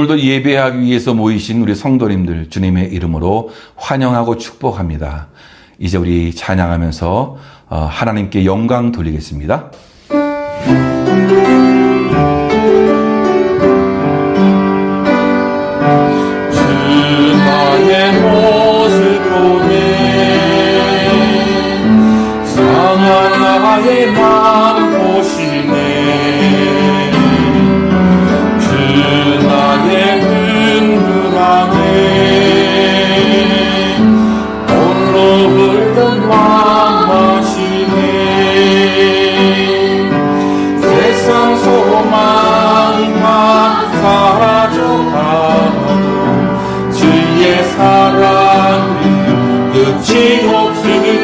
오늘도 예배하기 위해서 모이신 우리 성도님들 주님의 이름으로 환영하고 축복합니다. 이제 우리 찬양하면서 하나님께 영광 돌리겠습니다. 주 나의 모습 보네 상한 나의 마음 보시네 주 나의 흔들함에 홀로 흘던 마음 마시네 세상 소망과 사라져가도 주의 사랑은 끝이 없으니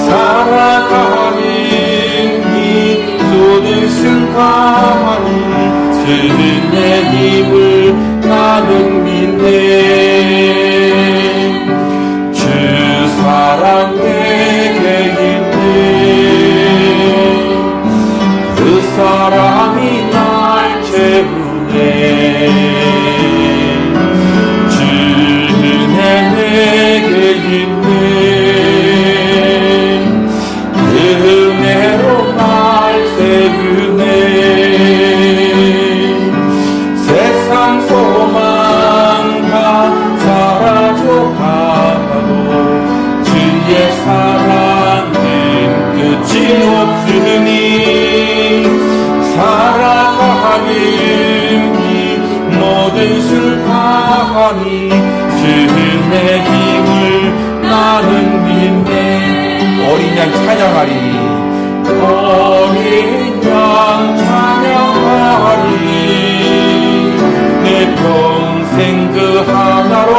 살아가는 이 모든 순간이 주님의 힘을 나는 믿네 주 사랑 내게 있네 그 사랑이 날 채우네 내게 있네 그 은혜로 날 세우네 세상 소망과 사라져가도 주의 사랑은 끝이 없으니 살아가는 이 모든 순간이 주의 힘을 나는 믿네 어린 양 찬양하리 어린 양 찬양하리 내 평생 그 하나로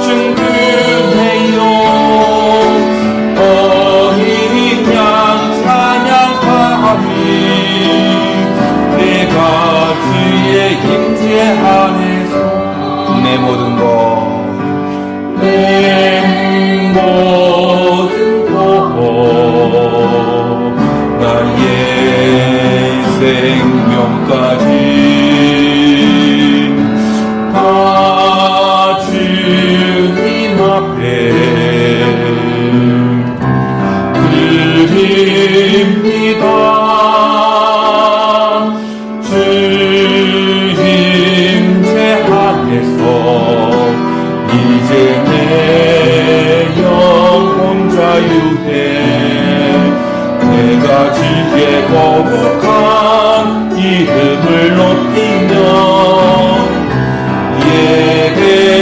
충분해요 어린 양 찬양하리 내가 주의 임재 안에서 내 모든 것 내 모든 것 나의 생명까지 다 주님 앞에 드립니다 주 임재 안에서 이제 내 영혼 자유해 내가 주의 거룩한 이름을 높이며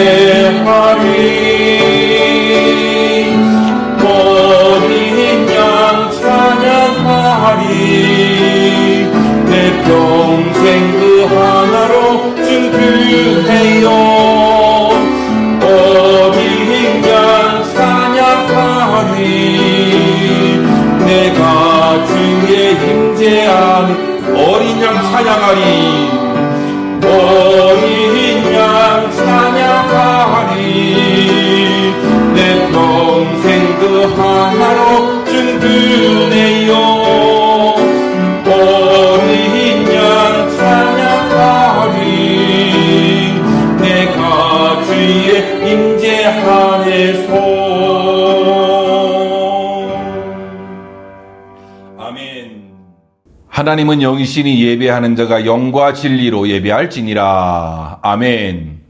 예배하리 어린 양 찬양하리 내 평생 그 하나로 충분해요 어린 양 찬양하리 내가 주의 임재 안에 어린 양 찬양하리 어린 양 찬양하리 내 평생 그 하나로 충분해요 어린 양 찬양하리 내가 주의 임재 안에서 아멘. 하나님은 영이시니 예배하는 자가 영과 진리로 예배할지니라. 아멘.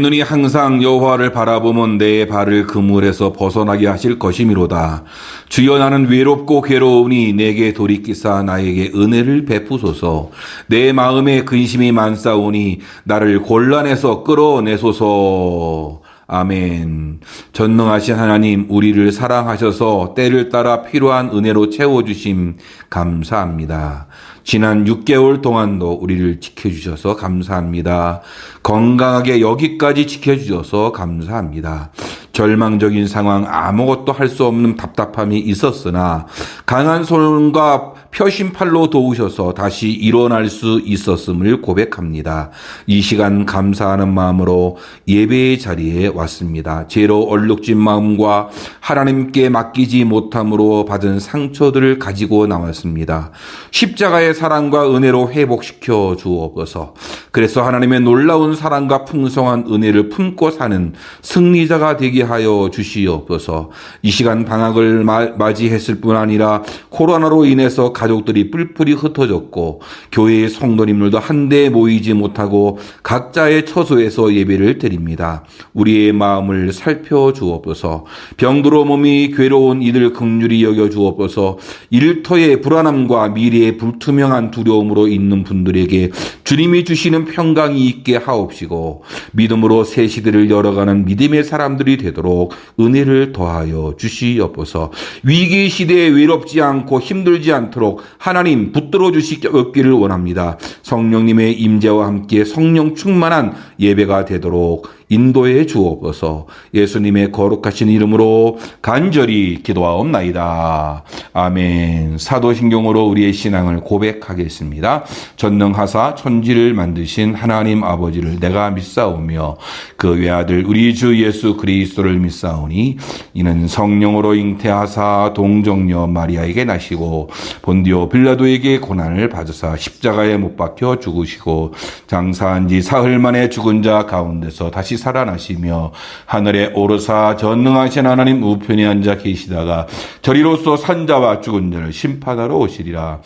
눈이 항상 여호와를 바라보면 내 발을 그물에서 벗어나게 하실 것이미로다. 주여, 나는 외롭고 괴로우니 내게 돌이키사 나에게 은혜를 베푸소서. 내 마음에 근심이 많사오니 나를 곤란에서 끌어내소서. 아멘. 전능하신 하나님, 우리를 사랑하셔서 때를 따라 필요한 은혜로 채워주심 감사합니다. 지난 6개월 동안도 우리를 지켜주셔서 감사합니다. 건강하게 여기까지 지켜주셔서 감사합니다. 절망적인 상황, 아무것도 할 수 없는 답답함이 있었으나 강한 손과 표심팔로 도우셔서 다시 일어날 수 있었음을 고백합니다. 이 시간 감사하는 마음으로 예배의 자리에 왔습니다. 죄로 얼룩진 마음과 하나님께 맡기지 못함으로 받은 상처들을 가지고 나왔습니다. 십자가의 사랑과 은혜로 회복시켜 주옵소서. 그래서 하나님의 놀라운 사랑과 풍성한 은혜를 품고 사는 승리자가 되게 하여 주시옵소서. 이 시간 방학을 맞이했을 뿐 아니라 코로나로 인해서 가족들이 뿔뿔이 흩어졌고 교회의 성도님들도 한데 모이지 못하고 각자의 처소에서 예배를 드립니다. 우리의 마음을 살펴주옵소서. 병들어 몸이 괴로운 이들 긍휼히 여겨주옵소서. 일터의 불안함과 미래의 불투명한 두려움으로 있는 분들에게 주님이 주시는 평강이 있게 하옵시고 믿음으로 새 시대를 열어가는 믿음의 사람들이 되도록 은혜를 더하여 주시옵소서. 위기 시대에 외롭지 않고 힘들지 않도록 하나님 붙들어 주시기를 원합니다. 성령님의 임재와 함께 성령 충만한 예배가 되도록 인도해 주옵소서. 예수님의 거룩하신 이름으로 간절히 기도하옵나이다. 아멘. 사도신경으로 우리의 신앙을 고백하겠습니다. 전능하사 천지를 만드신 하나님 아버지를 내가 믿사오며 그 외아들 우리 주 예수 그리스도를 믿사오니 이는 성령으로 잉태하사 동정녀 마리아에게 나시고 본디오 빌라도에게 고난을 받으사 십자가에 못 박혀 죽으시고 장사한 지 사흘 만에 죽은 자 가운데서 다시 살아나시며 하늘에 오르사 전능하신 하나님 우편에 앉아 계시다가 저리로서 산자와 죽은 자를 심판하러 오시리라.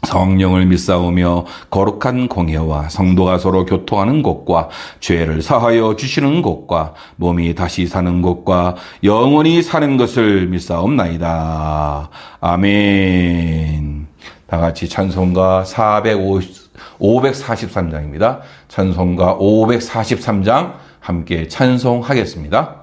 성령을 믿사오며 거룩한 공예와 성도가 서로 교통하는 곳과 죄를 사하여 주시는 곳과 몸이 다시 사는 곳과 영원히 사는 것을 믿사옵나이다. 아멘. 다 같이 찬송가 543장입니다. 찬송가 543장 함께 찬송하겠습니다.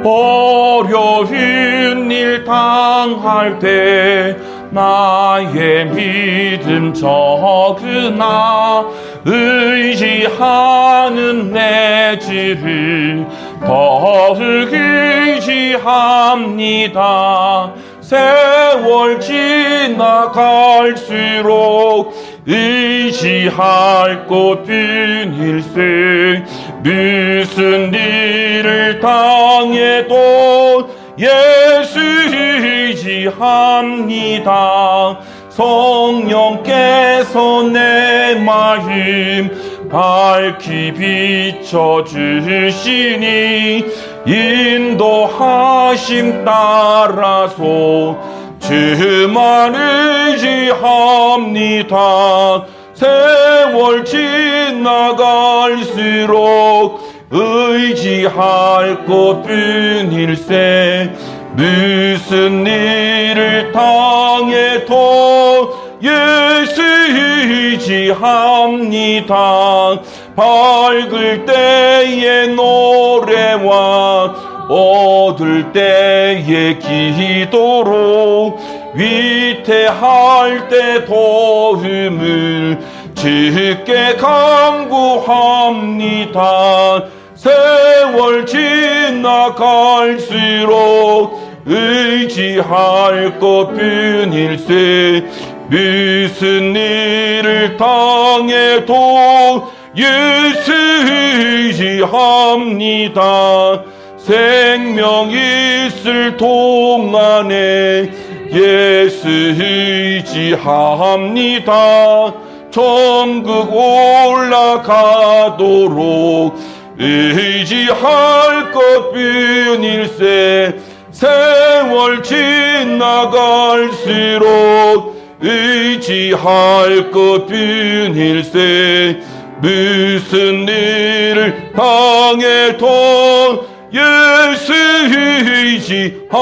어려운 일 당할 때 나의 믿음 적으나 의지하는 내 주를 더욱 의지합니다. 세월 지나갈수록 의지할 곳뿐일세. 무슨 일을 당해도 예수 의지합니다. 성령께서 내 마음 밝히 비춰주시니 인도하심 따라서 주만 의지합니다. 세월 지나갈수록 의지할 곳뿐일세. 무슨 일을 당해도 예수 의지합니다. 밝을 때의 노래와 어두울 때의 기도로 위태할 때 도움을 주께 간구합니다. 세월 지나갈수록 의지할 것뿐일세. 무슨 일을 당해도 예수 의지합니다. 생명 있을 동안에 예수 의지합니다. 천국 올라가도록 의지할 것뿐일세. 세월 지나갈수록 의지할 것 뿐일세. 무슨 일을 당해도 예수 의지합니다.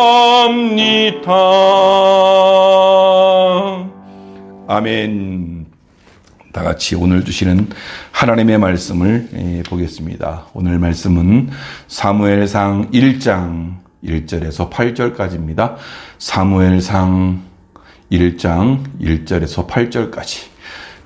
아멘. 다 같이 오늘 주시는 하나님의 말씀을 보겠습니다. 오늘 말씀은 사무엘상 1장 1절에서 8절까지입니다. 사무엘상 1장 1절에서 8절까지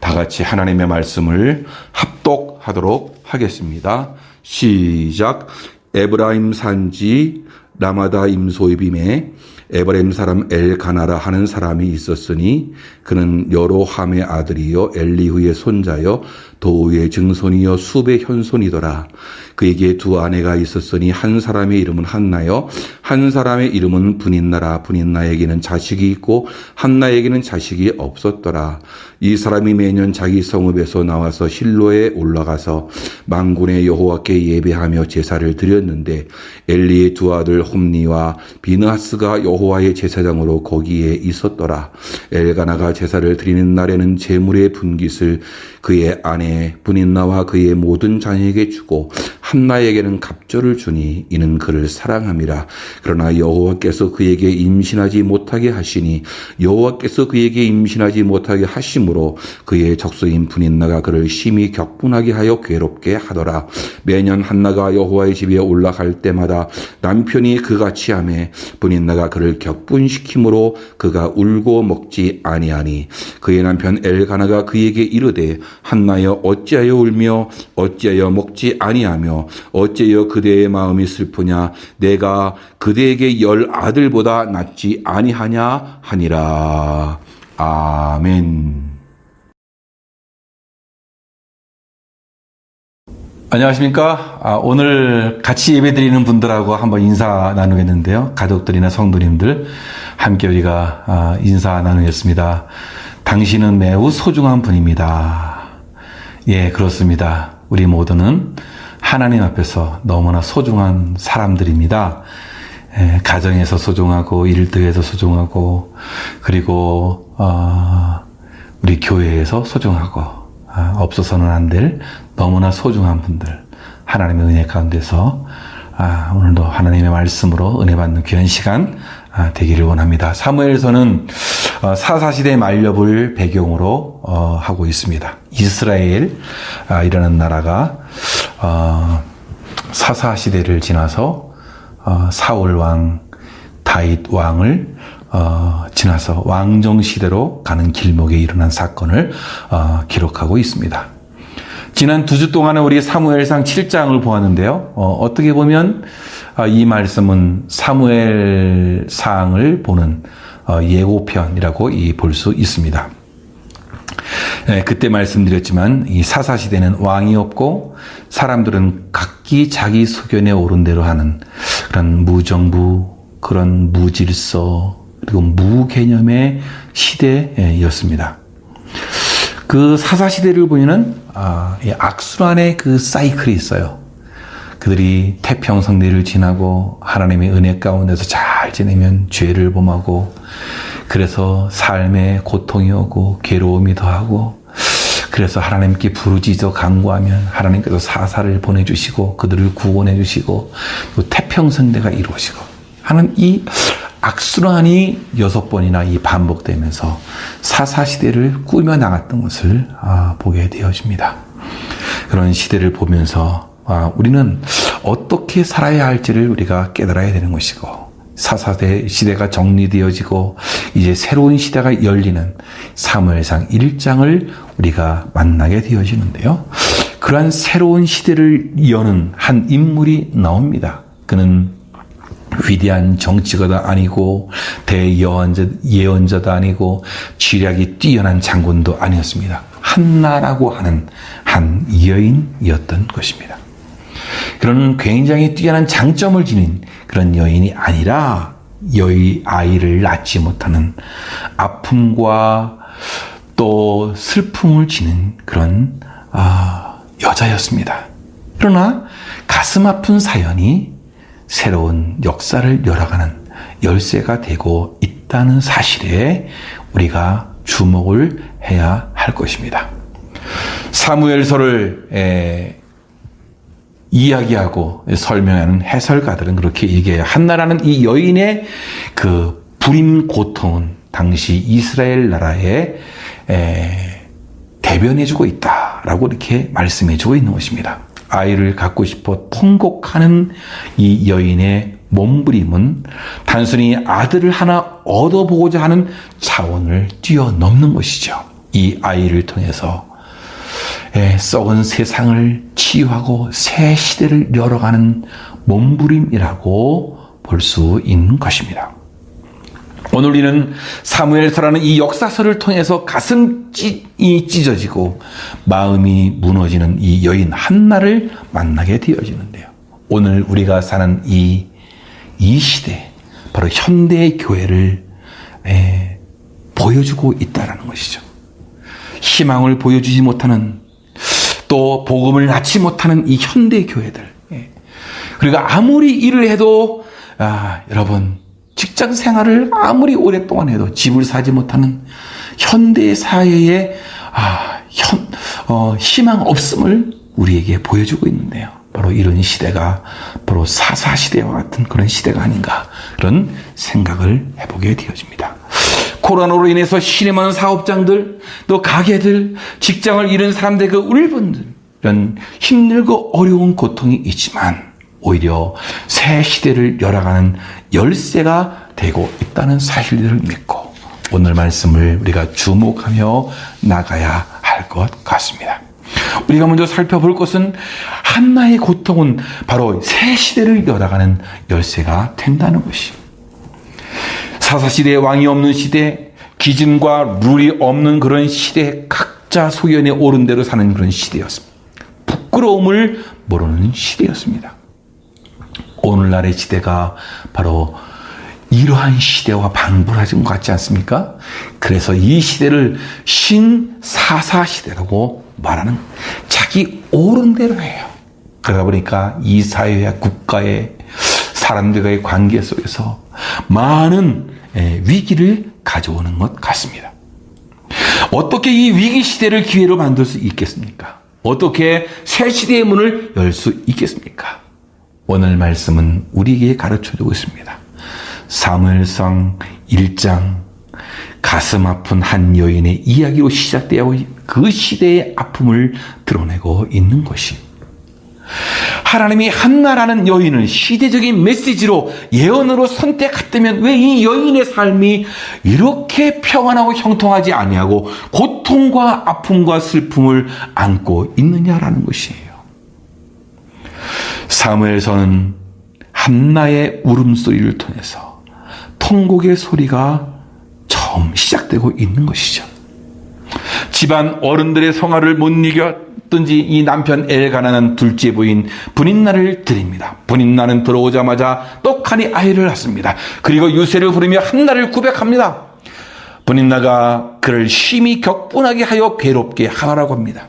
다 같이 하나님의 말씀을 합독하도록 하겠습니다. 시작. 에브라임 산지 라마다 임소이빔에 에브라임 사람 엘가나라 하는 사람이 있었으니 그는 여로함의 아들이요 엘리후의 손자요 도우의 증손이요 숲의 현손이더라. 그에게 두 아내가 있었으니 한 사람의 이름은 한나요 한 사람의 이름은 분인나라. 분인나에게는 자식이 있고 한나에게는 자식이 없었더라. 이 사람이 매년 자기 성읍에서 나와서 실로에 올라가서 만군의 여호와께 예배하며 제사를 드렸는데 엘리의 두 아들 홈니와 비느하스가 여호와의 제사장으로 거기에 있었더라. 엘가나가 제사를 드리는 날에는 제물의 분깃을 그의 아내 분인나와 그의 모든 자녀에게 주고 한나에게는 갑절을 주니 이는 그를 사랑함이라. 그러나 여호와께서 그에게 임신하지 못하게 하시니 여호와께서 그에게 임신하지 못하게 하심으로 그의 적수인 분인나가 그를 심히 격분하게 하여 괴롭게 하더라. 매년 한나가 여호와의 집에 올라갈 때마다 남편이 그같이 하매 분인나가 그를 격분시키므로 그가 울고 먹지 아니하니 그의 남편 엘가나가 그에게 이르되 한나여 어찌하여 울며 어찌하여 먹지 아니하며 어찌하여 그대의 마음이 슬프냐 내가 그대에게 10 아들보다 낫지 아니하냐 하니라. 아멘. 안녕하십니까. 오늘 같이 예배드리는 분들하고 한번 인사 나누겠는데요. 가족들이나 성도님들 함께 우리가 인사 나누겠습니다. 당신은 매우 소중한 분입니다. 예, 그렇습니다. 우리 모두는 하나님 앞에서 너무나 소중한 사람들입니다. 가정에서 소중하고 일터에서 소중하고 그리고 우리 교회에서 소중하고 없어서는 안 될 너무나 소중한 분들 하나님의 은혜 가운데서 오늘도 하나님의 말씀으로 은혜 받는 귀한 시간 되기를 원합니다. 사무엘서는 사사시대 만렵을 배경으로 하고 있습니다. 이스라엘이라는 나라가 사사시대를 지나서 사울 왕, 다윗 왕을 지나서 왕정시대로 가는 길목에 일어난 사건을 기록하고 있습니다. 지난 2주 동안은 우리 사무엘상 7장을 보았는데요. 어떻게 보면 이 말씀은 사무엘상을 보는 예고편이라고 볼 수 있습니다. 그때 말씀드렸지만 이 사사시대는 왕이 없고 사람들은 각기 자기 소견에 오른 대로 하는 그런 무정부, 그런 무질서, 그리고 무개념의 시대였습니다. 그 사사시대를 보면은 악순환의 그 사이클이 있어요. 그들이 태평성대를 지나고 하나님의 은혜 가운데서 잘 지내면 죄를 범하고 그래서 삶에 고통이 오고 괴로움이 더하고 그래서 하나님께 부르짖어 간구하면 하나님께서 사사를 보내주시고 그들을 구원해 주시고 또 태평성대가 이루어지고 하는 이 악순환이 6번이나 이 반복되면서 사사시대를 꾸며 나갔던 것을 보게 되어집니다. 그런 시대를 보면서 우리는 어떻게 살아야 할지를 우리가 깨달아야 되는 것이고 사사대 시대가 정리되어지고 이제 새로운 시대가 열리는 사무엘상 1장을 우리가 만나게 되어지는데요. 그러한 새로운 시대를 여는 한 인물이 나옵니다. 그는 위대한 정치가도 아니고 대예언자도 아니고 지략이 뛰어난 장군도 아니었습니다. 한나라고 하는 한 여인이었던 것입니다. 그런 굉장히 뛰어난 장점을 지닌 그런 여인이 아니라 아이를 낳지 못하는 아픔과 또 슬픔을 지닌 그런 여자였습니다. 그러나 가슴 아픈 사연이 새로운 역사를 열어가는 열쇠가 되고 있다는 사실에 우리가 주목을 해야 할 것입니다. 사무엘서를 이야기하고 설명하는 해설가들은 그렇게 얘기해요. 한나라는 이 여인의 그 불임 고통은 당시 이스라엘 나라에 대변해주고 있다라고 이렇게 말씀해주고 있는 것입니다. 아이를 갖고 싶어 통곡하는 이 여인의 몸부림은 단순히 아들을 하나 얻어보고자 하는 차원을 뛰어넘는 것이죠. 이 아이를 통해서 썩은 세상을 치유하고 새 시대를 열어가는 몸부림이라고 볼 수 있는 것입니다. 오늘 우리는 사무엘서라는 이 역사서를 통해서 가슴이 찢어지고 마음이 무너지는 이 여인 한나를 만나게 되어지는데요. 오늘 우리가 사는 이 시대, 바로 현대의 교회를 보여주고 있다는 것이죠. 희망을 보여주지 못하는, 또 복음을 낳지 못하는 이 현대 교회들. 그리고 아무리 일을 해도 여러분 직장 생활을 아무리 오랫동안 해도 집을 사지 못하는 현대 사회의 희망 없음을 우리에게 보여주고 있는데요. 바로 이런 시대가 바로 사사시대와 같은 그런 시대가 아닌가, 그런 생각을 해보게 되어집니다. 코로나로 인해서 신의 많은 사업장들, 또 가게들, 직장을 잃은 사람들, 그 울분들, 이런 힘들고 어려운 고통이 있지만 오히려 새 시대를 열어가는 열쇠가 되고 있다는 사실들을 믿고 오늘 말씀을 우리가 주목하며 나가야 할 것 같습니다. 우리가 먼저 살펴볼 것은 한나의 고통은 바로 새 시대를 열어가는 열쇠가 된다는 것이. 사사시대에 왕이 없는 시대, 기준과 룰이 없는 그런 시대, 각자 소견에 오른 대로 사는 그런 시대였습니다. 부끄러움을 모르는 시대였습니다. 오늘날의 시대가 바로 이러한 시대와 방불하신 것 같지 않습니까? 그래서 이 시대를 신사사 시대라고 말하는, 자기 옳은 대로 해요. 그러다 보니까 이 사회와 국가의 사람들과의 관계 속에서 많은 위기를 가져오는 것 같습니다. 어떻게 이 위기 시대를 기회로 만들 수 있겠습니까? 어떻게 새 시대의 문을 열 수 있겠습니까? 오늘 말씀은 우리에게 가르쳐주고 있습니다. 사무엘상 1장, 가슴 아픈 한 여인의 이야기로 시작되어 그 시대의 아픔을 드러내고 있는 것이, 하나님이 한나라는 여인을 시대적인 메시지로 예언으로 선택했다면 왜 이 여인의 삶이 이렇게 평안하고 형통하지 아니하고 고통과 아픔과 슬픔을 안고 있느냐라는 것이에요. 사무엘서는 한나의 울음소리를 통해서 통곡의 소리가 처음 시작되고 있는 것이죠. 집안 어른들의 성화를 못 이겼든지 이 남편 엘가나는 둘째 부인 브닌나를 드립니다. 브닌나는 들어오자마자 떡하니 아이를 낳습니다. 그리고 유세를 부르며 한나를 고백합니다. 브닌나가 그를 심히 격분하게 하여 괴롭게 하라고 합니다.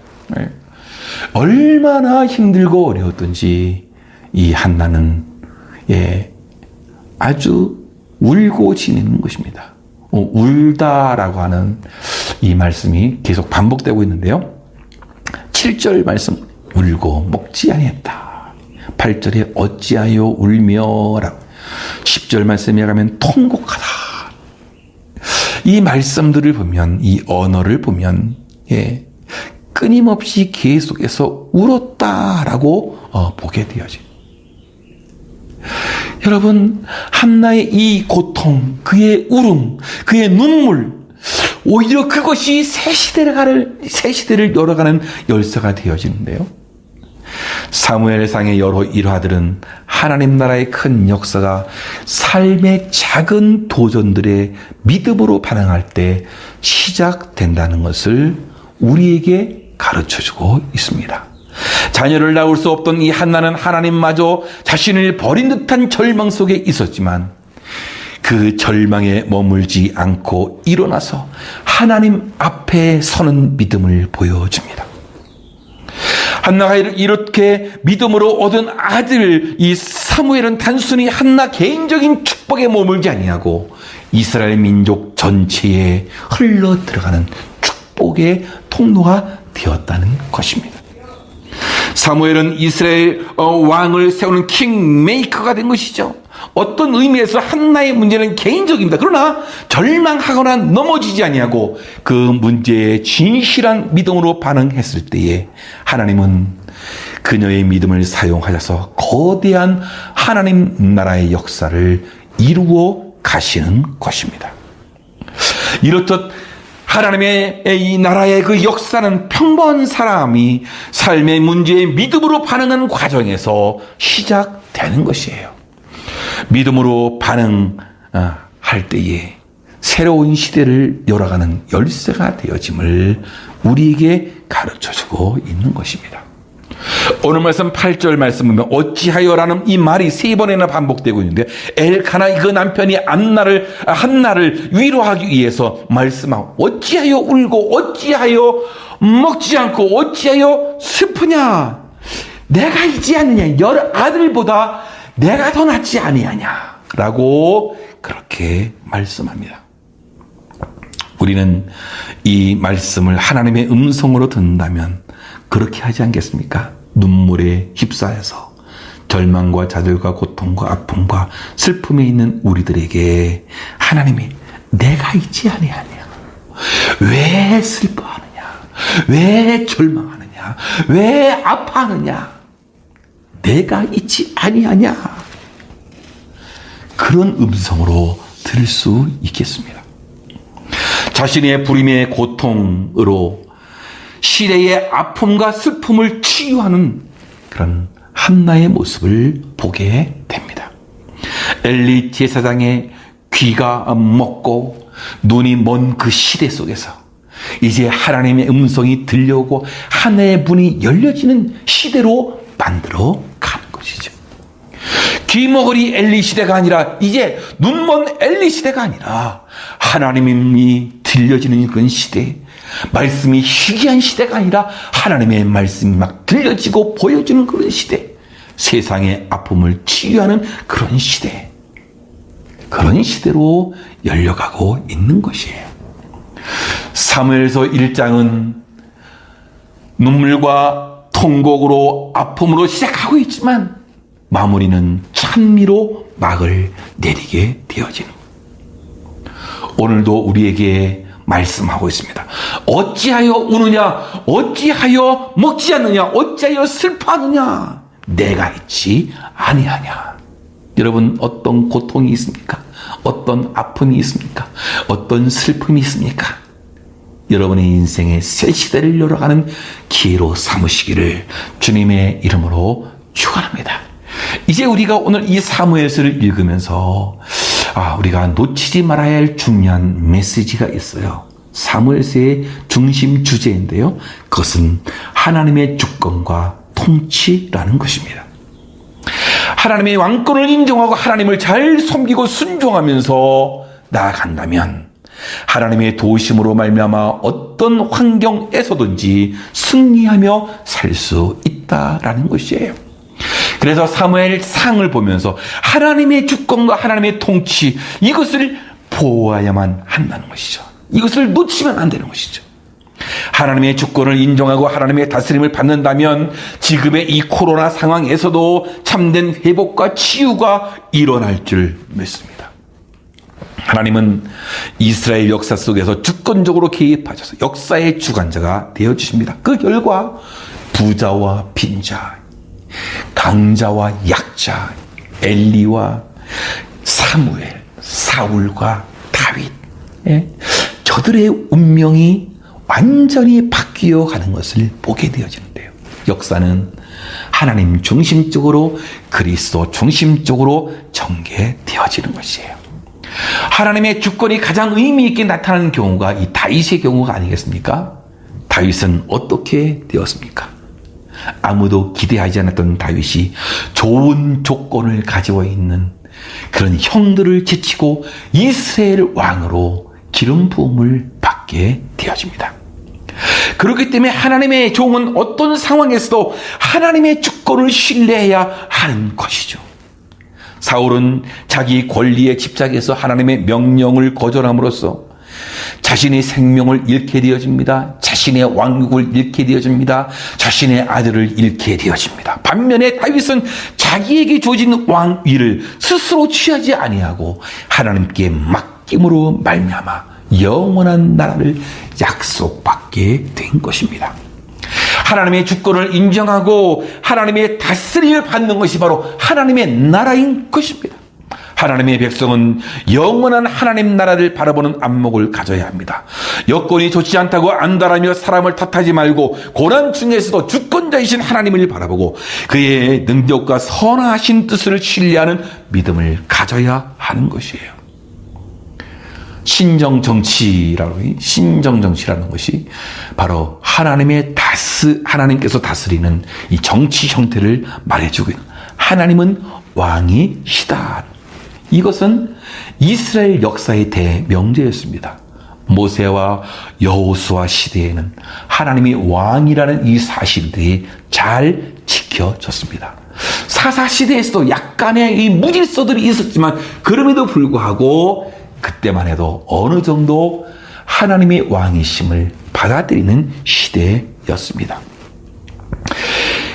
얼마나 힘들고 어려웠던지 이 한나는 아주 울고 지내는 것입니다. 울다라고 하는 이 말씀이 계속 반복되고 있는데요. 7절 말씀, 울고 먹지 아니했다. 8절에 어찌하여 울며라고, 10절 말씀에 가면 통곡하다. 이 말씀들을 보면, 이 언어를 보면 끊임없이 계속해서 울었다라고 보게 되어집니다. 여러분, 한나의 이 고통, 그의 울음, 그의 눈물, 오히려 그것이 새 시대를 열어가는 열쇠가 되어지는데요. 사무엘상의 여러 일화들은 하나님 나라의 큰 역사가 삶의 작은 도전들의 믿음으로 반응할 때 시작된다는 것을 우리에게 가르쳐주고 있습니다. 자녀를 낳을 수 없던 이 한나는 하나님마저 자신을 버린 듯한 절망 속에 있었지만 그 절망에 머물지 않고 일어나서 하나님 앞에 서는 믿음을 보여줍니다. 한나가 이렇게 믿음으로 얻은 아들 이 사무엘은 단순히 한나 개인적인 축복 축복에 머물지 아니하고 이스라엘 민족 전체에 흘러 들어가는 축복의 통로가 되었다는 것입니다. 사무엘은 이스라엘 왕을 세우는 킹메이커가 된 것이죠. 어떤 의미에서 한나의 문제는 개인적입니다. 그러나 절망하거나 넘어지지 아니하고 그 문제에 진실한 믿음으로 반응했을 때에 하나님은 그녀의 믿음을 사용하셔서 거대한 하나님 나라의 역사를 이루어 가시는 것입니다. 이렇듯 하나님의 이 나라의 그 역사는 평범한 사람이 삶의 문제에 믿음으로 반응하는 과정에서 시작되는 것이에요. 믿음으로 반응할 때에 새로운 시대를 열어가는 열쇠가 되어짐을 우리에게 가르쳐주고 있는 것입니다. 오늘 말씀 8절 말씀 보면 어찌하여라는 이 말이 3번이나 반복되고 있는데 엘카나 그 남편이 한나를 위로하기 위해서 말씀하고 어찌하여 울고 어찌하여 먹지 않고 어찌하여 슬프냐, 내가 있지 않느냐, 여러 아들보다 내가 더 낫지 아니하냐 라고 그렇게 말씀합니다. 우리는 이 말씀을 하나님의 음성으로 듣는다면 그렇게 하지 않겠습니까? 눈물에 휩싸여서 절망과 좌절과 고통과 아픔과 슬픔에 있는 우리들에게 하나님이 내가 있지 아니하냐, 왜 슬퍼하느냐, 왜 절망하느냐, 왜 아파하느냐, 내가 있지 아니하냐, 그런 음성으로 들을 수 있겠습니다. 자신의 불임의 고통으로 시대의 아픔과 슬픔을 치유하는 그런 한나의 모습을 보게 됩니다. 엘리 제사장의 귀가 먹고 눈이 먼 그 시대 속에서 이제 하나님의 음성이 들려오고 하나의 문이 열려지는 시대로 만들어 가는 것이죠. 귀머거리 엘리 시대가 아니라 이제 눈먼 엘리 시대가 아니라 하나님이 들려지는 그런 시대, 말씀이 희귀한 시대가 아니라 하나님의 말씀이 막 들려지고 보여주는 그런 시대, 세상의 아픔을 치유하는 그런 시대, 그런 시대로 열려가고 있는 것이에요. 사무엘서 1장은 눈물과 통곡으로 아픔으로 시작하고 있지만 마무리는 찬미로 막을 내리게 되어지는, 오늘도 우리에게 말씀하고 있습니다. 어찌하여 우느냐, 어찌하여 먹지 않느냐, 어찌하여 슬퍼하느냐, 내가 있지 아니하냐. 여러분, 어떤 고통이 있습니까? 어떤 아픔이 있습니까? 어떤 슬픔이 있습니까? 여러분의 인생의 새 시대를 열어가는 기회로 삼으시기를 주님의 이름으로 축원합니다. 이제 우리가 오늘 이 사무엘서를 읽으면서 우리가 놓치지 말아야 할 중요한 메시지가 있어요. 사무엘서의 중심 주제인데요, 그것은 하나님의 주권과 통치라는 것입니다. 하나님의 왕권을 인정하고 하나님을 잘 섬기고 순종하면서 나아간다면 하나님의 도우심으로 말미암아 어떤 환경에서든지 승리하며 살 수 있다라는 것이에요. 그래서 사무엘상을 보면서 하나님의 주권과 하나님의 통치, 이것을 보아야만 한다는 것이죠. 이것을 놓치면 안 되는 것이죠. 하나님의 주권을 인정하고 하나님의 다스림을 받는다면 지금의 이 코로나 상황에서도 참된 회복과 치유가 일어날 줄 믿습니다. 하나님은 이스라엘 역사 속에서 주권적으로 개입하셔서 역사의 주관자가 되어주십니다. 그 결과 부자와 빈자, 강자와 약자, 엘리와 사무엘, 사울과 다윗, 저들의 운명이 완전히 바뀌어 가는 것을 보게 되어지는데요. 역사는 하나님 중심적으로, 그리스도 중심적으로 전개되어지는 것이에요. 하나님의 주권이 가장 의미 있게 나타나는 경우가 이 다윗의 경우가 아니겠습니까? 다윗은 어떻게 되었습니까? 아무도 기대하지 않았던 다윗이 좋은 조건을 가지고 있는 그런 형들을 제치고 이스라엘 왕으로 기름 부음을 받게 되어집니다. 그렇기 때문에 하나님의 종은 어떤 상황에서도 하나님의 주권을 신뢰해야 하는 것이죠. 사울은 자기 권리에 집착해서 하나님의 명령을 거절함으로써 자신의 생명을 잃게 되어집니다. 자신의 왕국을 잃게 되어집니다. 자신의 아들을 잃게 되어집니다. 반면에 다윗은 자기에게 주어진 왕위를 스스로 취하지 아니하고 하나님께 맡김으로 말미암아 영원한 나라를 약속받게 된 것입니다. 하나님의 주권을 인정하고 하나님의 다스림을 받는 것이 바로 하나님의 나라인 것입니다. 하나님의 백성은 영원한 하나님 나라를 바라보는 안목을 가져야 합니다. 여건이 좋지 않다고 안달하며 사람을 탓하지 말고 고난 중에서도 주권자이신 하나님을 바라보고 그의 능력과 선하신 뜻을 신뢰하는 믿음을 가져야 하는 것이에요. 신정정치라는 것이 바로 하나님께서 다스리는 이 정치 형태를 말해주고 있는, 하나님은 왕이시다. 이것은 이스라엘 역사의 대명제였습니다. 모세와 여호수아 시대에는 하나님이 왕이라는 이 사실들이 잘 지켜졌습니다. 사사 시대에서도 약간의 이 무질서들이 있었지만 그럼에도 불구하고 그때만 해도 어느 정도 하나님의 왕이심을 받아들이는 시대였습니다.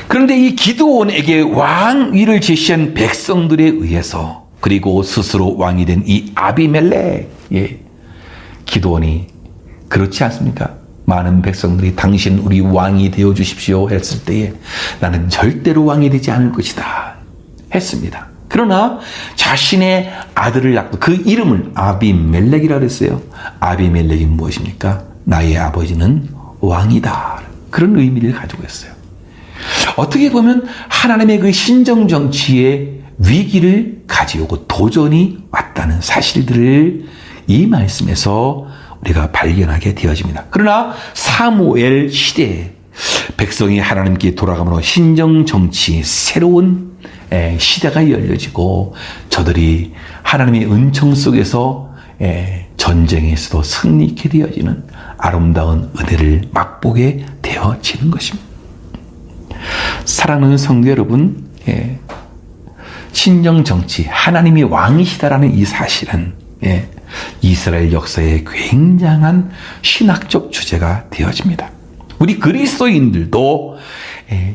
그런데 이 기드온에게 왕위를 제시한 백성들에 의해서, 그리고 스스로 왕이 된 이 아비멜렉, 기드온이 그렇지 않습니까? 많은 백성들이 당신 우리 왕이 되어 주십시오 했을 때에 나는 절대로 왕이 되지 않을 것이다 했습니다. 그러나 자신의 아들을 낳고 그 이름을 아비멜렉이라고 했어요. 아비멜렉이 무엇입니까? 나의 아버지는 왕이다. 그런 의미를 가지고 있어요. 어떻게 보면 하나님의 그 신정정치의 위기를 가져오고 도전이 왔다는 사실들을 이 말씀에서 우리가 발견하게 되어집니다. 그러나 사무엘 시대에 백성이 하나님께 돌아감으로 신정정치 새로운 시대가 열려지고 저들이 하나님의 은총 속에서 전쟁에서도 승리케 되어지는 아름다운 은혜를 맛보게 되어지는 것입니다. 사랑하는 성도 여러분, 신정정치, 하나님이 왕이시다라는 이 사실은 이스라엘 역사의 굉장한 신학적 주제가 되어집니다. 우리 그리스도인들도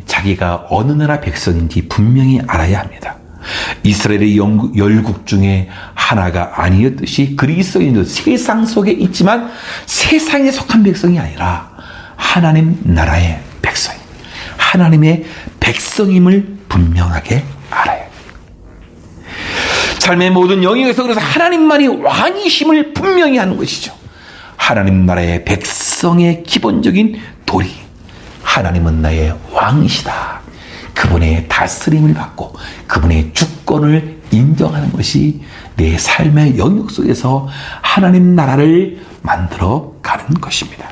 자기가 어느 나라 백성인지 분명히 알아야 합니다. 이스라엘의 열국 중에 하나가 아니었듯이 그리스도인도 세상 속에 있지만 세상에 속한 백성이 아니라 하나님 나라의 백성, 하나님의 백성임을 분명하게 알아요. 삶의 모든 영역에서 그래서 하나님만이 왕이심을 분명히 하는 것이죠. 하나님 나라의 백성의 기본적인 도리, 하나님은 나의 왕이시다. 그분의 다스림을 받고 그분의 주권을 인정하는 것이 내 삶의 영역 속에서 하나님 나라를 만들어 가는 것입니다.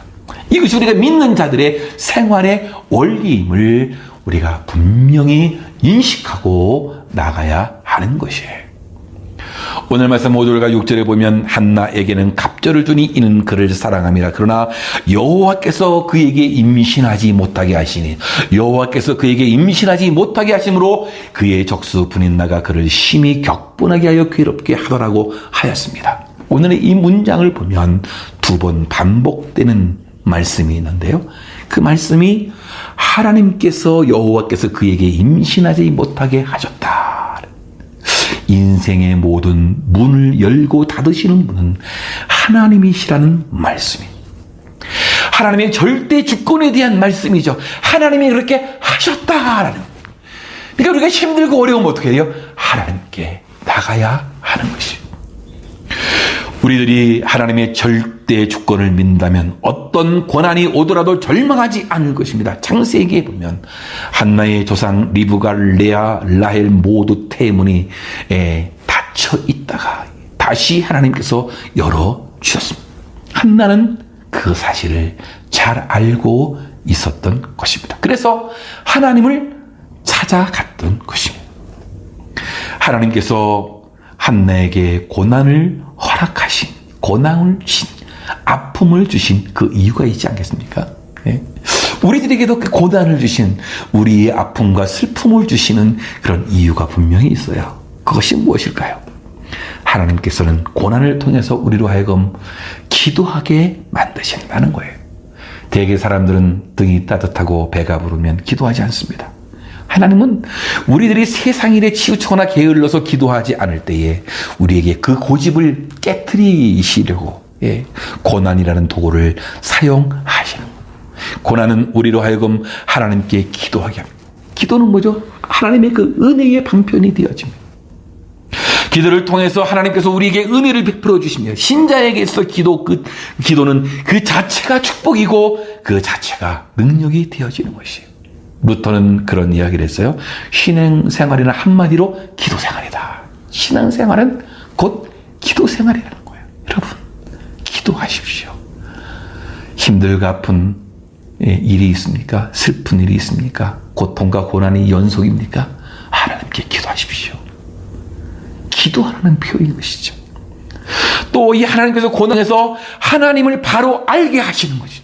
이것이 우리가 믿는 자들의 생활의 원리임을 우리가 분명히 인식하고 나가야 하는 것이에요. 오늘 말씀 5절과 6절에 보면 한나에게는 갑절을 주니 이는 그를 사랑함이라. 그러나 여호와께서 그에게 임신하지 못하게 하시니 여호와께서 그에게 임신하지 못하게 하심으로 그의 적수 분인나가 그를 심히 격분하게 하여 괴롭게 하더라고 하였습니다. 오늘의 이 문장을 보면 두 번 반복되는 말씀이 있는데요. 그 말씀이 하나님께서 여호와께서 그에게 임신하지 못하게 하셨다. 인생의 모든 문을 열고 닫으시는 분은 하나님이시라는 말씀이, 하나님의 절대 주권에 대한 말씀이죠. 하나님이 그렇게 하셨다라는. 그러니까 우리가 힘들고 어려우면 어떻게 해요? 하나님께 나가야 하는 것이에요. 우리들이 하나님의 절대 주권을 믿는다면 어떤 고난이 오더라도 절망하지 않을 것입니다. 창세기에 보면 한나의 조상 리브가, 레아, 라헬 모두 태문이 닫혀 있다가 다시 하나님께서 열어주셨습니다. 한나는 그 사실을 잘 알고 있었던 것입니다. 그래서 하나님을 찾아갔던 것입니다. 하나님께서 한나에게 고난을 허락하신, 고난을 주신, 아픔을 주신 그 이유가 있지 않겠습니까? 우리들에게도 그 고난을 주신, 우리의 아픔과 슬픔을 주시는 그런 이유가 분명히 있어요. 그것이 무엇일까요? 하나님께서는 고난을 통해서 우리로 하여금 기도하게 만드신다는 거예요. 대개 사람들은 등이 따뜻하고 배가 부르면 기도하지 않습니다. 하나님은 우리들이 세상 일에 치우치거나 게을러서 기도하지 않을 때에 우리에게 그 고집을 깨트리시려고 고난이라는 도구를 사용하시는 거예요. 고난은 우리로 하여금 하나님께 기도하게 합니다. 기도는 뭐죠? 하나님의 그 은혜의 방편이 되어집니다. 기도를 통해서 하나님께서 우리에게 은혜를 베풀어 주시며 신자에게서 기도는 그 자체가 축복이고 그 자체가 능력이 되어지는 것이에요. 루터는 그런 이야기를 했어요. 신앙생활이란 한마디로 기도생활이다. 신앙생활은 곧 기도생활이라는 거예요. 여러분, 기도하십시오. 힘들고 아픈 일이 있습니까? 슬픈 일이 있습니까? 고통과 고난이 연속입니까? 하나님께 기도하십시오. 기도하라는 표현인 것이죠. 또 이 하나님께서 고난에서 하나님을 바로 알게 하시는 것이죠.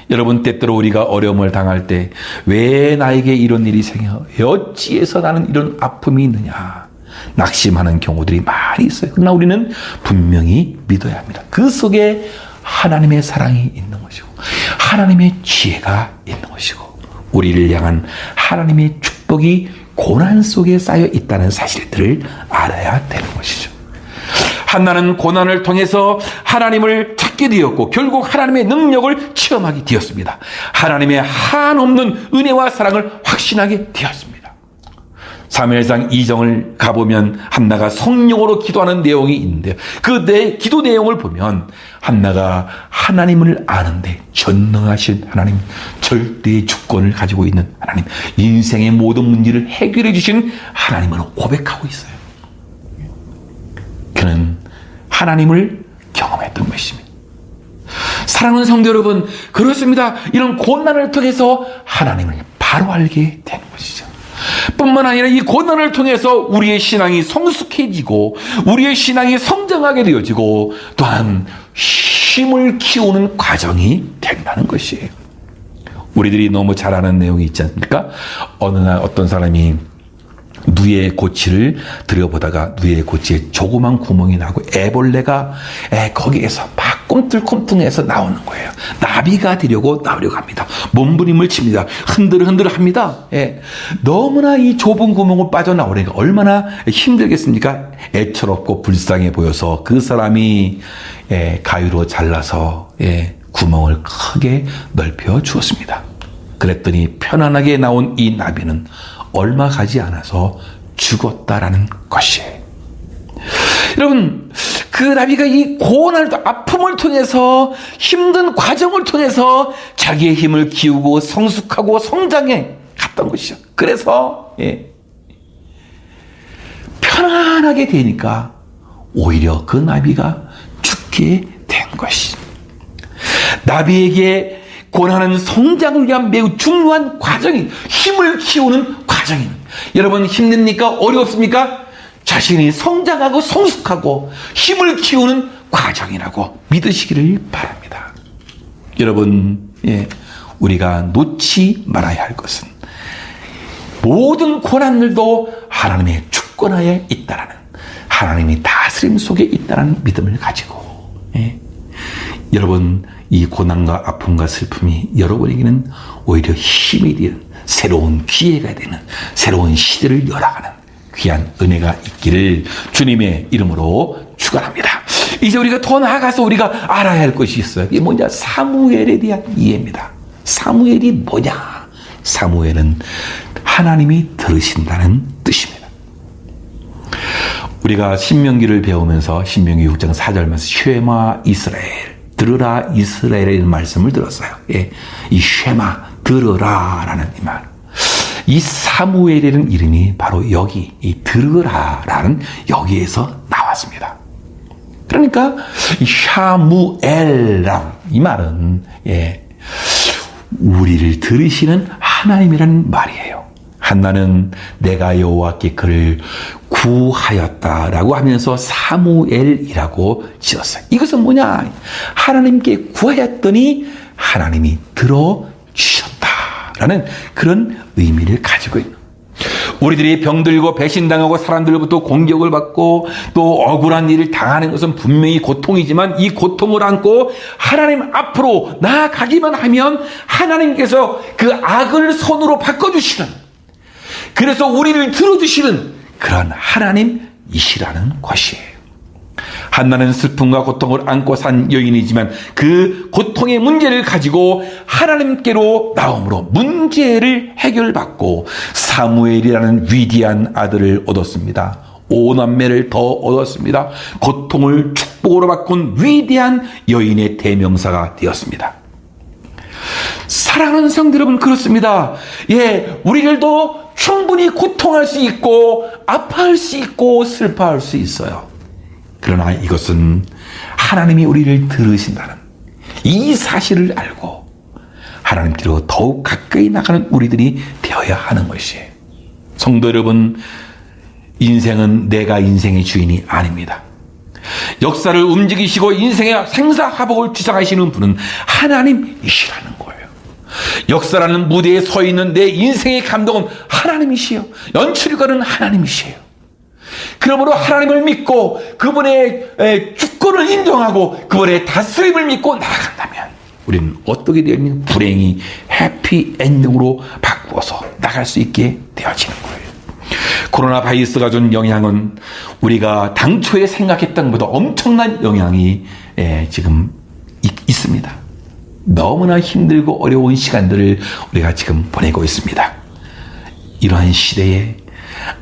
여러분, 때때로 우리가 어려움을 당할 때 왜 나에게 이런 일이 생겨? 어찌해서 나는 이런 아픔이 있느냐? 낙심하는 경우들이 많이 있어요. 그러나 우리는 분명히 믿어야 합니다. 그 속에 하나님의 사랑이 있는 것이고 하나님의 지혜가 있는 것이고 우리를 향한 하나님의 축복이 고난 속에 쌓여 있다는 사실들을 알아야 되는 것이죠. 한나는 고난을 통해서 하나님을 찾게 되었고 결국 하나님의 능력을 체험하게 되었습니다. 하나님의 한없는 은혜와 사랑을 확신하게 되었습니다. 사무엘상 2장을 가보면 한나가 성령으로 기도하는 내용이 있는데요. 그 기도 내용을 보면 한나가 하나님을 아는데 전능하신 하나님, 절대의 주권을 가지고 있는 하나님, 인생의 모든 문제를 해결해 주신 하나님으로 고백하고 있어요. 그는 하나님을 경험했던 것입니다. 사랑하는 성도 여러분, 그렇습니다. 이런 고난을 통해서 하나님을 바로 알게 되는 것이죠. 뿐만 아니라 이 고난을 통해서 우리의 신앙이 성숙해지고 우리의 신앙이 성장하게 되어지고 또한 힘을 키우는 과정이 된다는 것이에요. 우리들이 너무 잘 아는 내용이 있지 않습니까? 어느 날 어떤 사람이 누에 고치를 들여보다가 누에 고치에 조그만 구멍이 나고 애벌레가 거기에서 막 꿈틀꿈틀해서 나오는 거예요. 나비가 나오려고 합니다. 몸부림을 칩니다. 흔들흔들 합니다. 너무나 이 좁은 구멍을 빠져나오니까 얼마나 힘들겠습니까? 애처롭고 불쌍해 보여서 그 사람이 가위로 잘라서 구멍을 크게 넓혀 주었습니다. 그랬더니 편안하게 나온 이 나비는 얼마 가지 않아서 죽었다라는 것이에요. 여러분, 그 나비가 이 고난을, 아픔을 통해서 힘든 과정을 통해서 자기의 힘을 키우고 성숙하고 성장해 갔던 것이죠. 그래서 편안하게 되니까 오히려 그 나비가 죽게 된 것이. 나비에게 고난은 성장을 위한 매우 중요한 과정이, 힘을 키우는 과정입니다. 여러분, 힘듭니까? 어렵습니까? 자신이 성장하고 성숙하고 힘을 키우는 과정이라고 믿으시기를 바랍니다. 여러분, 우리가 놓지 말아야 할 것은 모든 고난들도 하나님의 주권하에 있다라는, 하나님이 다스림 속에 있다는 믿음을 가지고 여러분, 이 고난과 아픔과 슬픔이 여러분에게는 오히려 힘이 되는 새로운 기회가 되는 새로운 시대를 열어가는 귀한 은혜가 있기를 주님의 이름으로 축원합니다. 이제 우리가 더 나아가서 우리가 알아야 할 것이 있어요. 이게 뭐냐? 사무엘에 대한 이해입니다. 사무엘이 뭐냐? 사무엘은 하나님이 들으신다는 뜻입니다. 우리가 신명기를 배우면서 신명기 6장 4절 말씀, 쉐마 이스라엘, 들으라 이스라엘의 말씀을 들었어요. 이 쉐마, 들으라라는 이 말. 이 사무엘이라는 이름이 바로 여기, 이 들으라라는 여기에서 나왔습니다. 그러니까 이 샤무엘이라는 이 말은 우리를 들으시는 하나님이라는 말이에요. 한나는 내가 여호와께 그를 구하였다라고 하면서 사무엘이라고 지었어요. 이것은 뭐냐? 하나님께 구하였더니 하나님이 들어주셨다라는 그런 의미를 가지고 있는. 우리들이 병들고 배신당하고 사람들로부터 공격을 받고 또 억울한 일을 당하는 것은 분명히 고통이지만 이 고통을 안고 하나님 앞으로 나아가기만 하면 하나님께서 그 악을 선으로 바꿔주시는, 그래서 우리를 들어주시는 그런 하나님이시라는 것이에요. 한나는 슬픔과 고통을 안고 산 여인이지만 그 고통의 문제를 가지고 하나님께로 나옴으로 문제를 해결받고 사무엘이라는 위대한 아들을 얻었습니다. 5남매를 더 얻었습니다. 고통을 축복으로 바꾼 위대한 여인의 대명사가 되었습니다. 사랑하는 성도 여러분, 그렇습니다. 예, 우리들도 충분히 고통할 수 있고 아파할 수 있고 슬퍼할 수 있어요. 그러나 이것은 하나님이 우리를 들으신다는 이 사실을 알고 하나님께로 더욱 가까이 나가는 우리들이 되어야 하는 것이에요. 성도 여러분, 인생은 내가 인생의 주인이 아닙니다. 역사를 움직이시고 인생의 생사화복을 주장하시는 분은 하나님이시라는 거예요. 역사라는 무대에 서 있는 내 인생의 감독은 하나님이시요, 연출가는 하나님이시요. 그러므로 하나님을 믿고 그분의 주권을 인정하고 그분의 다스림을 믿고 나아간다면 우리는 어떻게 되었니? 불행이 해피엔딩으로 바꾸어서 나갈 수 있게 되어지는 거예요. 코로나 바이러스가 준 영향은 우리가 당초에 생각했던 것보다 엄청난 영향이 지금 있습니다. 너무나 힘들고 어려운 시간들을 우리가 지금 보내고 있습니다. 이러한 시대에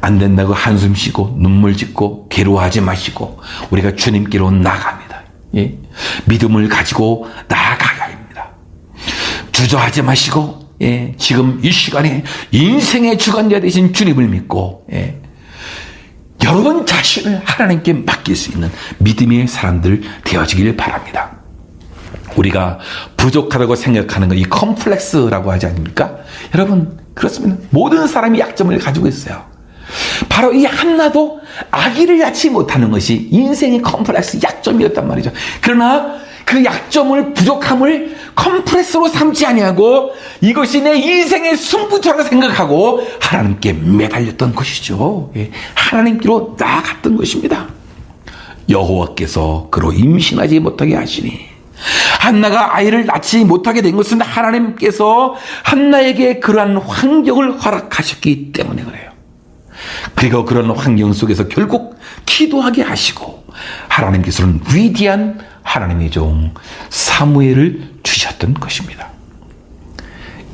안 된다고 한숨 쉬고 눈물 짓고 괴로워하지 마시고 우리가 주님께로 나아갑니다. 예? 믿음을 가지고 나아가야 합니다. 주저하지 마시고 지금 이 시간에 인생의 주관자 되신 주님을 믿고 여러분 자신을 하나님께 맡길 수 있는 믿음의 사람들 되어지길 바랍니다. 우리가 부족하다고 생각하는 거, 이 컴플렉스라고 하지 않습니까? 여러분, 그렇습니다. 모든 사람이 약점을 가지고 있어요. 바로 이 한나도 아기를 낳지 못하는 것이 인생의 컴플렉스, 약점이었단 말이죠. 그러나 그 약점을, 부족함을 컴플렉스로 삼지 아니하고 이것이 내 인생의 승부처럼 생각하고 하나님께 매달렸던 것이죠. 하나님께로 나아갔던 것입니다. 여호와께서 그로 임신하지 못하게 하시니, 한나가 아이를 낳지 못하게 된 것은 하나님께서 한나에게 그러한 환경을 허락하셨기 때문에 그래요. 그리고 그런 환경 속에서 결국 기도하게 하시고 하나님께서는 위대한 하나님의 종 사무엘을 주셨던 것입니다.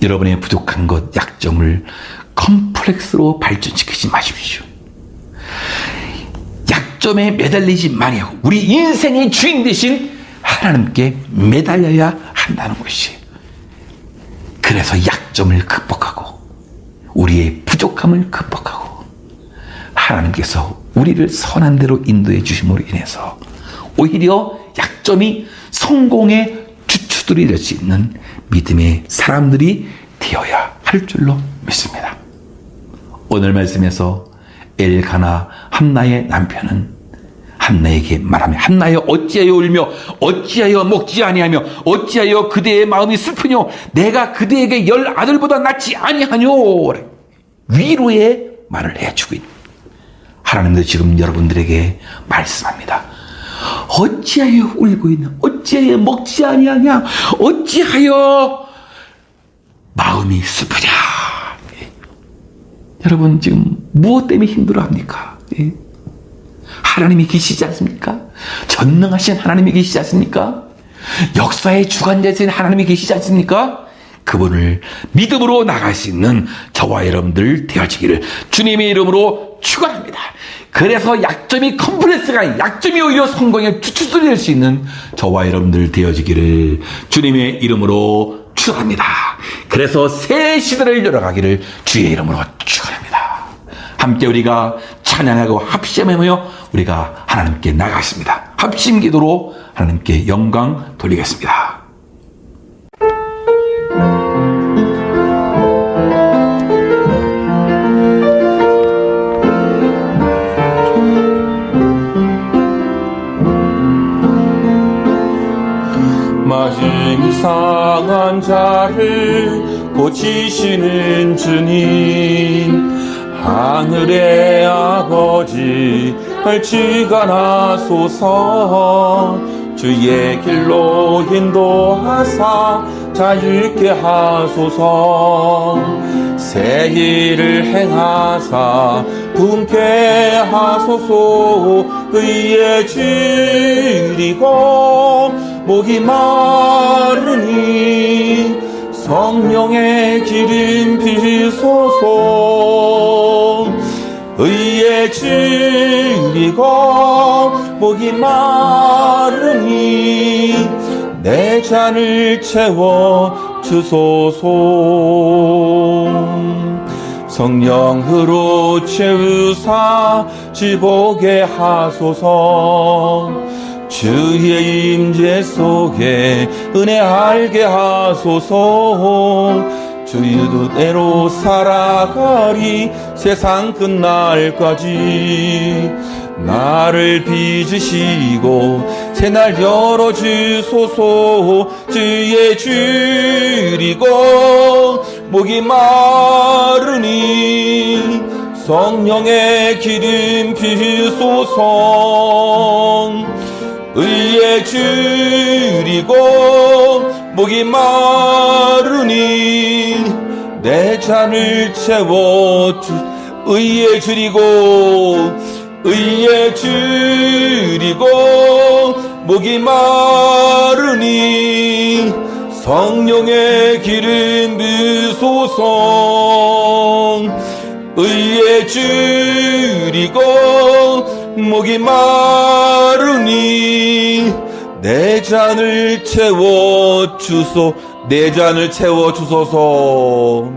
여러분의 부족한 것, 약점을 컴플렉스로 발전시키지 마십시오. 약점에 매달리지 마니하고 우리 인생의 주인 되신 하나님께 매달려야 한다는 것이, 그래서 약점을 극복하고 우리의 부족함을 극복하고 하나님께서 우리를 선한 대로 인도해 주심으로 인해서 오히려 약점이 성공의 주축들이 될 수 있는 믿음의 사람들이 되어야 할 줄로 믿습니다. 오늘 말씀에서 엘가나 한나의 남편은 한나에게 말하며, 한나여 어찌하여 울며 어찌하여 먹지 아니하며 어찌하여 그대의 마음이 슬프뇨, 내가 그대에게 10 아들보다 낫지 아니하뇨, 위로의 말을 해주고 있는 하나님도 지금 여러분들에게 말씀합니다. 어찌하여 울고 있냐, 어찌하여 먹지 아니하냐, 어찌하여 마음이 슬프냐. 여러분 지금 무엇 때문에 힘들어합니까? 하나님이 계시지 않습니까? 전능하신 하나님이 계시지 않습니까? 역사의 주관자이신 하나님이 계시지 않습니까? 그분을 믿음으로 나갈 수 있는 저와 여러분들 되어지기를 주님의 이름으로 축원합니다. 그래서 약점이 컴플렉스가, 약점이 오히려 성공의 주축들이 될 수 있는 저와 여러분들 되어지기를 주님의 이름으로 축원합니다. 그래서 새 시대를 열어가기를 주의 이름으로 축원합니다. 함께 우리가 찬양하고 합심하며 우리가 하나님께 나가겠습니다. 합심 기도로 하나님께 영광 돌리겠습니다. 마음이 상한 자를 고치시는 주님, 하늘의 아버지 주관하소서. 주의 길로 인도하사 자유케 하소서. 새 일을 행하사 분케 하소서. 의에 줄이고 목이 마르니 성령의 기름 비소서. 의에 줄이고 목이 마르니 내 잔을 채워 주소서. 성령으로 채우사 지보게 하소서. 주의 임재 속에 은혜 알게 하소서. 주의 뜻대로 살아가리 세상 끝날까지. 나를 빚으시고 새날 열어주소서. 주의 줄이고 목이 마르니 성령의 기름 비소서. 의에 줄이고 목이 마르니 내 잔을 채워주. 의에 줄이고 의에 줄이고 목이 마르니 성령의 기름 부소서. 의에 줄이고 목이 마르니 내 잔을 채워 주소. 내 잔을 채워 주소서.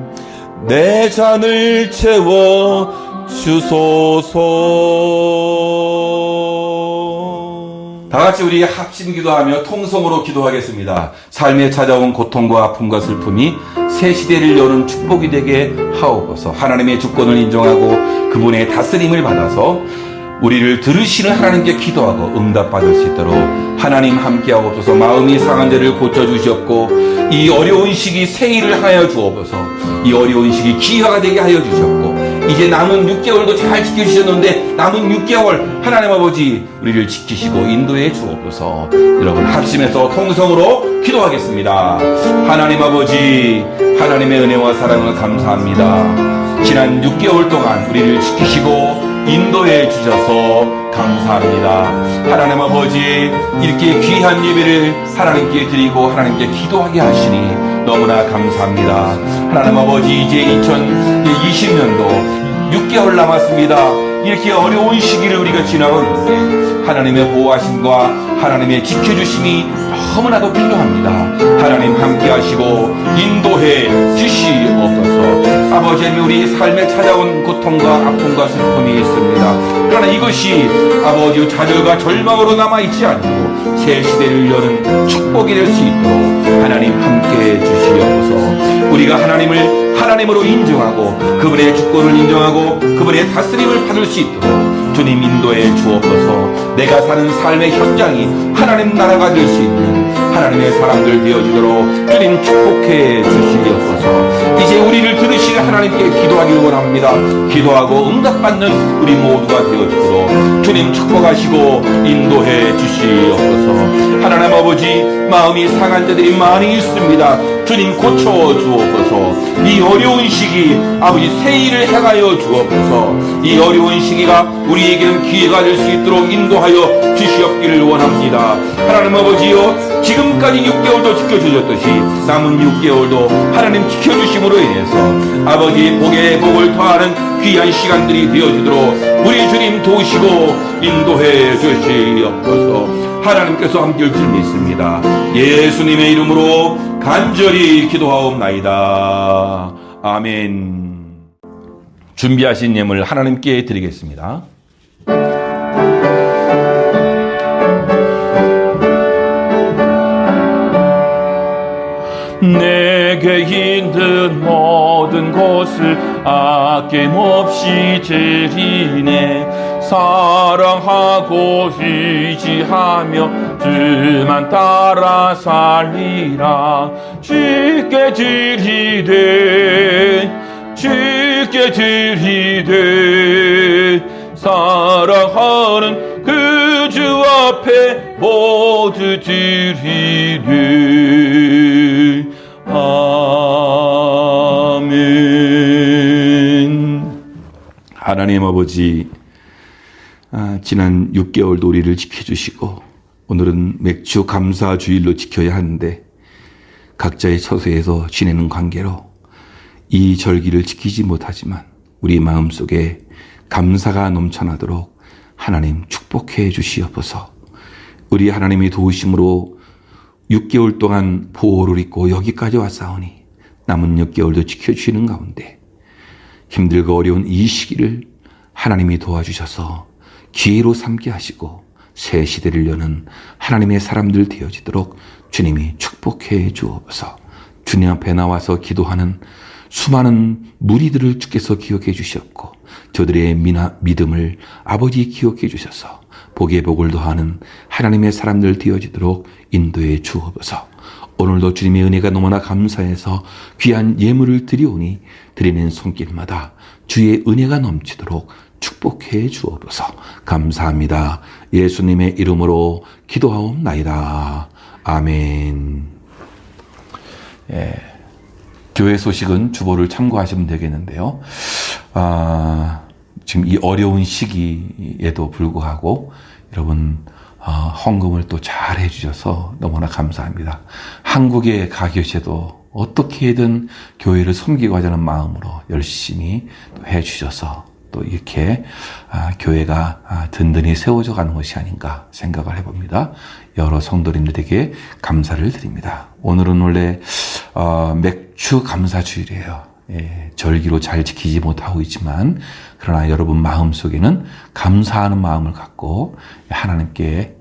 내 잔을 채워 주소서. 다 같이 우리 합심 기도하며 통성으로 기도하겠습니다. 삶에 찾아온 고통과 아픔과 슬픔이 새 시대를 여는 축복이 되게 하옵소서. 하나님의 주권을 인정하고 그분의 다스림을 받아서 우리를 들으시는 하나님께 기도하고 응답받을 수 있도록 하나님 함께하옵소서. 마음이 상한 데를 고쳐주셨고 이 어려운 시기 새 일을 하여 주옵소서. 이 어려운 시기 기회가 되게 하여 주셨고 이제 남은 6개월도 잘 지켜주셨는데 남은 6개월 하나님 아버지 우리를 지키시고 인도해 주옵소서. 여러분 합심해서 통성으로 기도하겠습니다. 하나님 아버지 하나님의 은혜와 사랑을 감사합니다. 지난 6개월 동안 우리를 지키시고 인도해 주셔서 감사합니다. 하나님 아버지 이렇게 귀한 예배를 하나님께 드리고 하나님께 기도하게 하시니 너무나 감사합니다. 하나님 아버지 이제 2020년도 6개월 남았습니다. 이렇게 어려운 시기를 우리가 지나고 있는데 하나님의 보호하심과 하나님의 지켜주심이 너무나도 필요합니다. 하나님 함께 하시고 인도해 주시옵소서. 아버지 하나님 우리 삶에 찾아온 고통과 아픔과 슬픔이 있습니다. 그러나 이것이 아버지 좌절과 절망으로 남아있지 않고 새 시대를 여는 축복이 될 수 있도록 하나님 함께 주시옵소서. 우리가 하나님을 하나님으로 인정하고 그분의 주권을 인정하고 그분의 다스림을 받을 수 있도록 주님 인도해 주옵소서. 내가 사는 삶의 현장이 하나님 나라가 될 수 있는 하나님의 사람들 되어주도록 주님 축복해 주시옵소서. 이제 우리를 들으시는 하나님께 기도하기를 원합니다. 기도하고 응답받는 우리 모두가 되어주도록 주님 축복하시고 인도해 주시옵소서. 하나님 아버지 마음이 상한 자들이 많이 있습니다. 주님 고쳐주옵소서. 이 어려운 시기 아버지 새 일을 행하여 주옵소서. 이 어려운 시기가 우리에게는 기회가 될 수 있도록 인도하여 주시옵기를 원합니다. 하나님 아버지여 지금까지 6개월도 지켜주셨듯이 남은 6개월도 하나님 지켜주심으로 인해서 아버지 복에 복을 더하는 귀한 시간들이 되어주도록 우리 주님 도우시고 인도해 주시옵소서. 하나님께서 함께할 줄 믿습니다. 예수님의 이름으로 간절히 기도하옵나이다. 아멘. 준비하신 예물 하나님께 드리겠습니다. 내게 있는 모든 것을 아낌없이 드리네. 사랑하고 의지하며 주만 따라 살리라. 주께 드리되 주께 드리되 사랑하는 그 주 앞에 모두 드리되 아멘. 하나님 아버지, 지난 6개월도 우리를 지켜주시고 오늘은 맥주 감사 주일로 지켜야 하는데 각자의 처소에서 지내는 관계로 이 절기를 지키지 못하지만 우리 마음속에 감사가 넘쳐나도록 하나님 축복해 주시옵소서. 우리 하나님의 도우심으로 6개월 동안 보호를 입고 여기까지 왔사오니 남은 6개월도 지켜주시는 가운데 힘들고 어려운 이 시기를 하나님이 도와주셔서 기회로 삼게 하시고 새 시대를 여는 하나님의 사람들 되어지도록 주님이 축복해 주옵소서. 주님 앞에 나와서 기도하는 수많은 무리들을 주께서 기억해 주셨고 저들의 믿음을 아버지 기억해 주셔서 복에 복을 더하는 하나님의 사람들 되어지도록 인도해 주옵소서. 오늘도 주님의 은혜가 너무나 감사해서 귀한 예물을 드리오니 드리는 손길마다 주의 은혜가 넘치도록 축복해 주옵소서. 감사합니다. 예수님의 이름으로 기도하옵나이다. 아멘. 교회 소식은 주보를 참고하시면 되겠는데요. 지금 이 어려운 시기에도 불구하고 여러분 헌금을 또 잘 해주셔서 너무나 감사합니다. 한국에 가 계셔도 어떻게든 교회를 섬기고 하자는 마음으로 열심히 또 해주셔서 또 이렇게 교회가 든든히 세워져 가는 것이 아닌가 생각을 해봅니다. 여러 성도님들에게 감사를 드립니다. 오늘은 원래 맥주 감사 주일이에요. 절기로 잘 지키지 못하고 있지만 그러나 여러분 마음속에는 감사하는 마음을 갖고 하나님께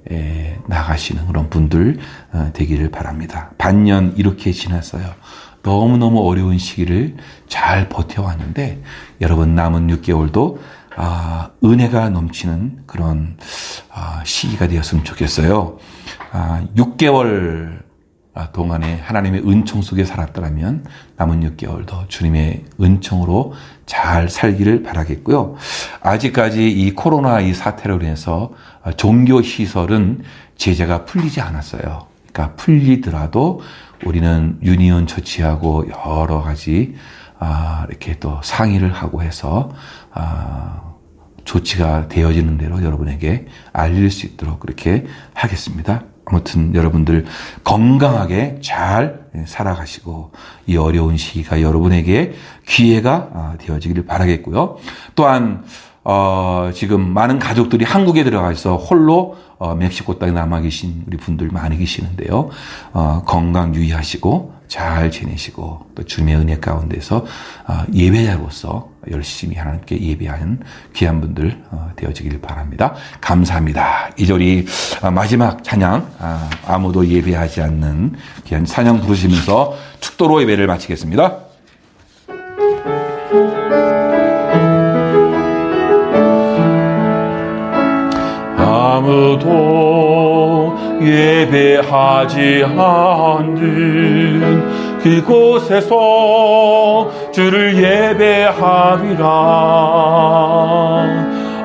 나가시는 그런 분들 되기를 바랍니다. 반년 이렇게 지났어요. 너무너무 어려운 시기를 잘 버텨왔는데 여러분 남은 6개월도 은혜가 넘치는 그런 시기가 되었으면 좋겠어요. 6개월 동안에 하나님의 은총 속에 살았더라면 남은 6개월도 주님의 은총으로 잘 살기를 바라겠고요. 아직까지 이 코로나 이 사태로 인해서 종교시설은 제재가 풀리지 않았어요. 그러니까 풀리더라도 우리는 유니온 처치하고 여러 가지 이렇게 또 상의를 하고 해서 조치가 되어지는 대로 여러분에게 알릴 수 있도록 그렇게 하겠습니다. 아무튼 여러분들 건강하게 잘 살아가시고 이 어려운 시기가 여러분에게 기회가 되어지기를 바라겠고요. 또한 지금 많은 가족들이 한국에 들어가서 홀로 멕시코 땅에 남아 계신 우리 분들 많이 계시는데요. 건강 유의하시고 잘 지내시고 또 주님의 은혜 가운데서 예배자로서 열심히 하나님께 예배하는 귀한 분들 되어지길 바랍니다. 감사합니다. 이 절이 마지막 찬양, 아무도 예배하지 않는 귀한 찬양 부르시면서 축도로 예배를 마치겠습니다. 아무도 예배하지 않는 그곳에서 주를 예배하리라.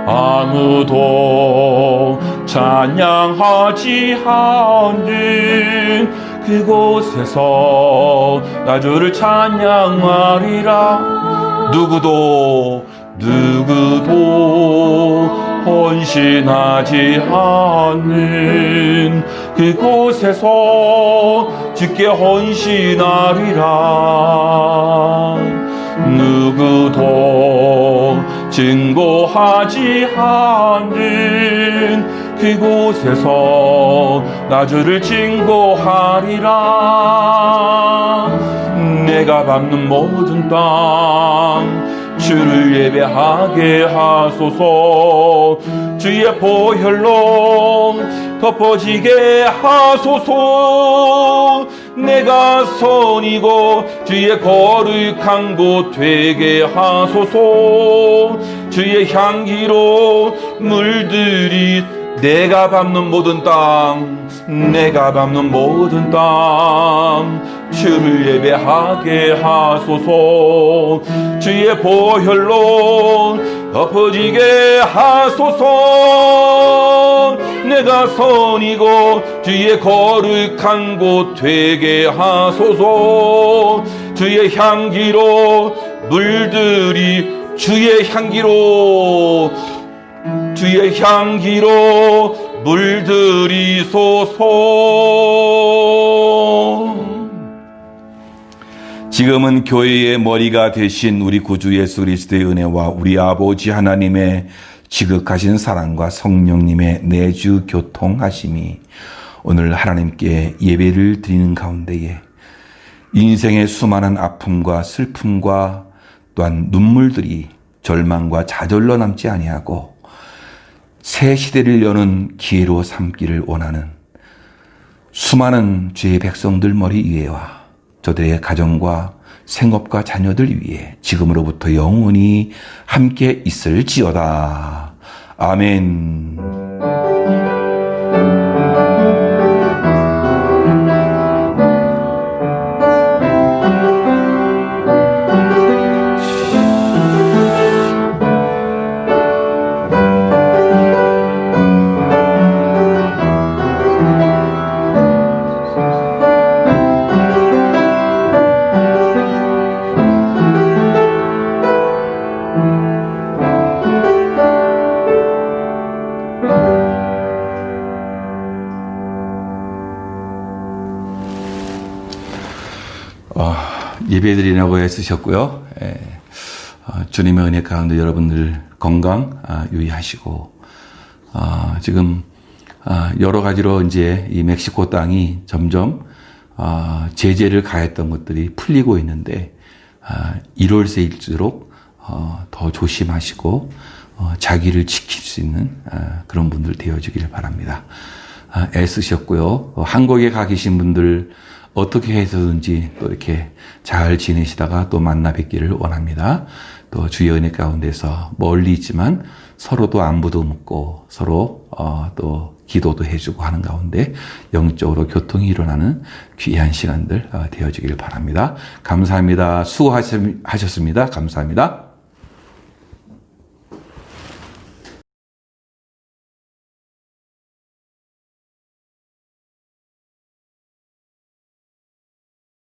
아무도 찬양하지 않는 그곳에서 나 주를 찬양하리라. 누구도 헌신하지 않는 그곳에서 주께 헌신하리라. 누구도 증거하지 않는 그곳에서 나 주를 증거하리라. 내가 밟는 모든 땅 주를 예배하게 하소서. 주의 보혈로 덮어지게 하소서. 내가 선이고 주의 거룩한 곳 되게 하소서. 주의 향기로 물들이 내가 밟는 모든 땅, 내가 밟는 모든 땅, 주를 예배하게 하소서. 주의 보혈로 덮어지게 하소서. 내가 선이고 주의 거룩한 곳 되게 하소서. 주의 향기로 물들이, 주의 향기로, 주의 향기로 물들이소서. 지금은 교회의 머리가 되신 우리 구주 예수 그리스도의 은혜와 우리 아버지 하나님의 지극하신 사랑과 성령님의 내주 교통하심이 오늘 하나님께 예배를 드리는 가운데에 인생의 수많은 아픔과 슬픔과 또한 눈물들이 절망과 좌절로 남지 아니하고 새 시대를 여는 기회로 삼기를 원하는 수많은 주의 백성들 머리 위에와 저들의 가정과 생업과 자녀들 위해 지금으로부터 영원히 함께 있을지어다. 아멘. 예배드리라고 애쓰셨고요. 주님의 은혜 가운데 여러분들 건강 유의하시고, 지금 여러 가지로 이제 이 멕시코 땅이 점점 제재를 가했던 것들이 풀리고 있는데 1월 새일수록 더 조심하시고 자기를 지킬 수 있는 그런 분들 되어주기를 바랍니다. 애쓰셨고요. 한국에 가 계신 분들 어떻게 해서든지 또 이렇게 잘 지내시다가 또 만나 뵙기를 원합니다. 또 주의 은혜 가운데서 멀리 있지만 서로도 안부도 묻고 서로 또 기도도 해주고 하는 가운데 영적으로 교통이 일어나는 귀한 시간들 되어지기를 바랍니다. 감사합니다. 수고하셨습니다. 감사합니다.